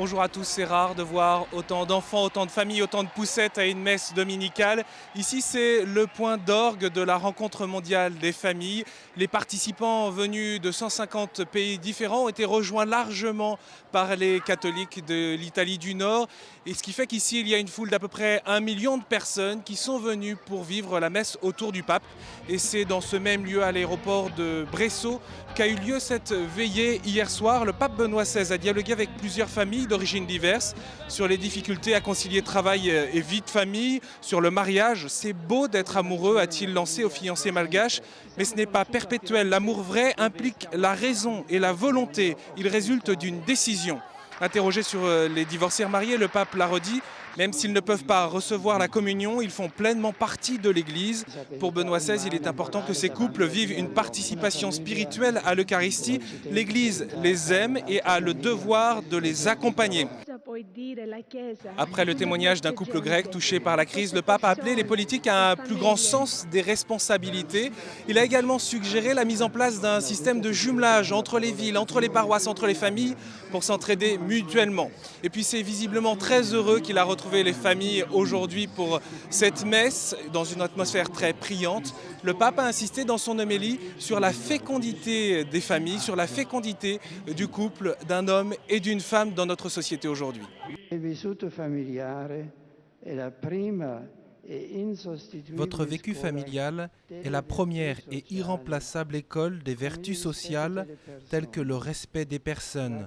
Bonjour à tous, c'est rare de voir autant d'enfants, autant de familles, autant de poussettes à une messe dominicale. Ici, c'est le point d'orgue de la rencontre mondiale des familles. Les participants venus de 150 pays différents ont été rejoints largement par les catholiques de l'Italie du Nord. Et ce qui fait qu'ici, il y a une foule d'à peu près 1 million de personnes qui sont venues pour vivre la messe autour du pape. Et c'est dans ce même lieu à l'aéroport de Bresso qu'a eu lieu cette veillée hier soir. Le pape Benoît XVI a dialogué avec plusieurs familles d'origines diverses sur les difficultés à concilier travail et vie de famille, sur le mariage. C'est beau d'être amoureux, a-t-il lancé aux fiancés malgaches, mais ce n'est pas perpétuel. L'amour vrai implique la raison et la volonté. Il résulte d'une décision. Interrogé sur les divorcés mariés, le pape l'a redit, même s'ils ne peuvent pas recevoir la communion, ils font pleinement partie de l'Église. Pour Benoît XVI, il est important que ces couples vivent une participation spirituelle à l'Eucharistie. L'Église les aime et a le devoir de les accompagner. Après le témoignage d'un couple grec touché par la crise, le pape a appelé les politiques à un plus grand sens des responsabilités. Il a également suggéré la mise en place d'un système de jumelage entre les villes, entre les paroisses, entre les familles pour s'entraider mutuellement. Et puis c'est visiblement très heureux qu'il a retrouvé les familles aujourd'hui pour cette messe dans une atmosphère très priante. Le pape a insisté dans son homélie sur la fécondité des familles, sur la fécondité du couple, d'un homme et d'une femme dans notre société aujourd'hui. Votre vécu familial est la première et irremplaçable école des vertus sociales telles que le respect des personnes,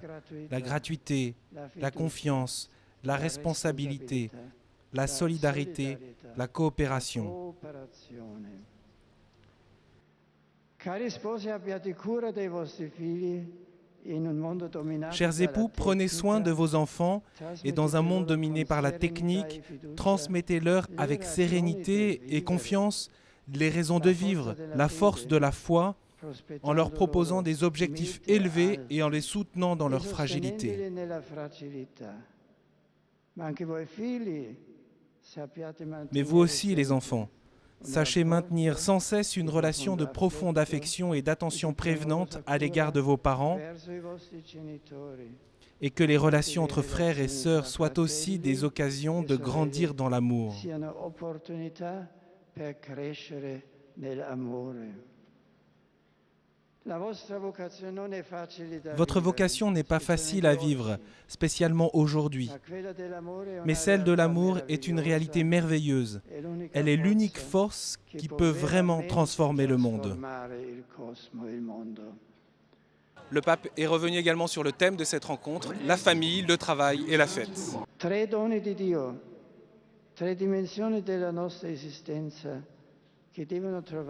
la gratuité, la confiance, la responsabilité, la solidarité, la coopération. Chers époux, prenez soin de vos enfants et dans un monde dominé par la technique, transmettez-leur avec sérénité et confiance les raisons de vivre, la force de la foi, en leur proposant des objectifs élevés et en les soutenant dans leur fragilité. Mais vous aussi, les enfants, sachez maintenir sans cesse une relation de profonde affection et d'attention prévenante à l'égard de vos parents et que les relations entre frères et sœurs soient aussi des occasions de grandir dans l'amour. Votre vocation n'est pas facile à vivre, spécialement aujourd'hui. Mais celle de l'amour est une réalité merveilleuse. Elle est l'unique force qui peut vraiment transformer le monde. Le pape est revenu également sur le thème de cette rencontre, la famille, le travail et la fête. Tre doni di Dio, tre dimensioni della nostra esistenza.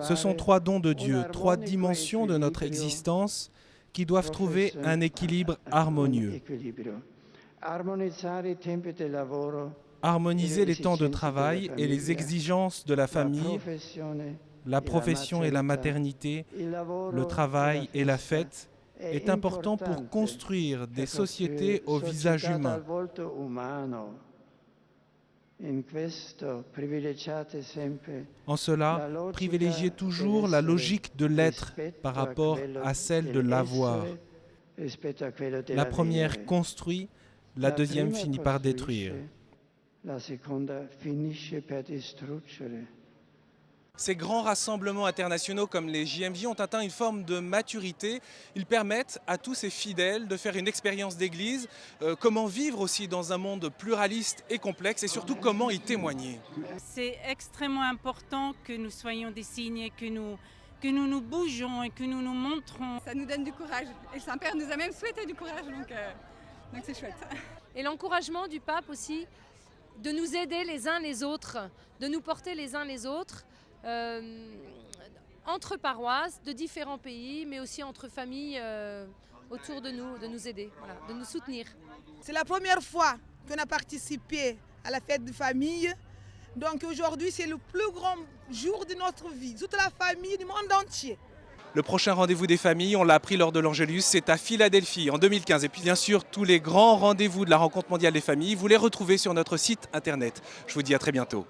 Ce sont trois dons de Dieu, trois dimensions de notre existence qui doivent trouver un équilibre harmonieux. Harmoniser les temps de travail et les exigences de la famille, la profession et la maternité, le travail et la fête est important pour construire des sociétés au visage humain. En cela, privilégiez toujours la logique de l'être par rapport à celle de l'avoir. La première construit, la deuxième finit par détruire. Ces grands rassemblements internationaux comme les JMJ ont atteint une forme de maturité. Ils permettent à tous ces fidèles de faire une expérience d'église, comment vivre aussi dans un monde pluraliste et complexe et surtout comment y témoigner. C'est extrêmement important que nous soyons des signes, que nous bougeons et que nous nous montrons. Ça nous donne du courage. Et le Saint-Père nous a même souhaité du courage, donc c'est chouette. Et l'encouragement du pape aussi de nous aider les uns les autres, de nous porter les uns les autres, entre paroisses de différents pays, mais aussi entre familles autour de nous aider, voilà, de nous soutenir. C'est la première fois qu'on a participé à la fête de famille. Donc aujourd'hui, c'est le plus grand jour de notre vie, toute la famille du monde entier. Le prochain rendez-vous des familles, on l'a appris lors de l'Angélus, c'est à Philadelphie en 2015. Et puis bien sûr, tous les grands rendez-vous de la rencontre mondiale des familles, vous les retrouvez sur notre site internet. Je vous dis à très bientôt.